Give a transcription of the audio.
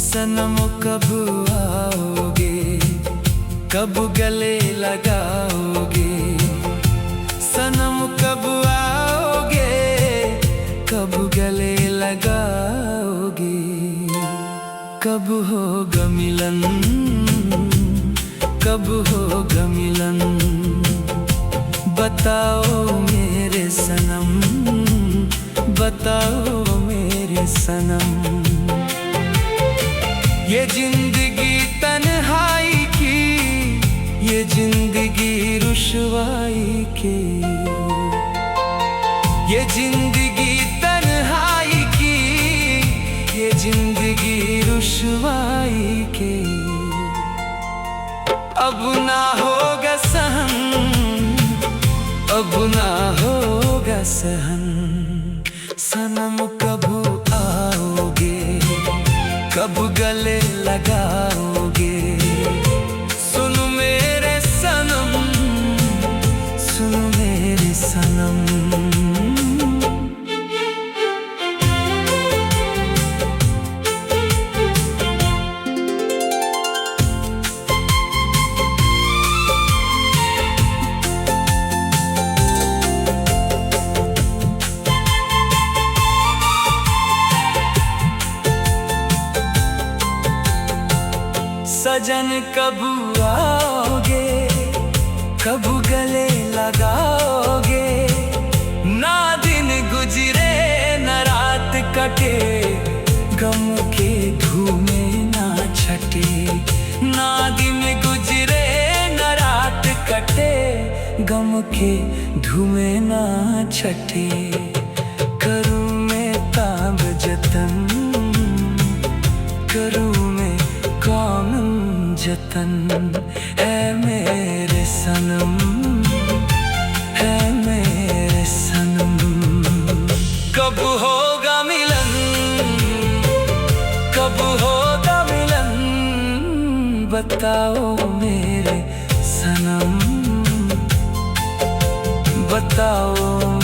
सनम कब आओगे, कब गले लगाओगे। सनम कब आओगे, कब गले लगाओगे। कब होगा मिलन, कब होगा मिलन। बताओ मेरे सनम, बताओ मेरे सनम। ये जिंदगी तन्हाई की, ये जिंदगी रुसवाई की। ये जिंदगी तन्हाई की, ये जिंदगी रुसवाई की। अब ना होगा सहन, अब ना होगा सहन। सनम कब आओगे, कब गले लगाओगे। सुनो मेरे सनम, सुनो मेरे सनम। सजन कब आओगे, कब गले लगाओगे। ना दिन गुजरे न रात कटे, गम के धुएं ना छटे। ना दिन गुजरे न रात कटे, गम के धुएं ना छटे। करूँ मैं ताब जतन, करूँ मैं कौन जतन। है मेरे सनम, है मेरे सनम। कब होगा मिलन, कब होगा मिलन। बताओ मेरे सनम, बताओ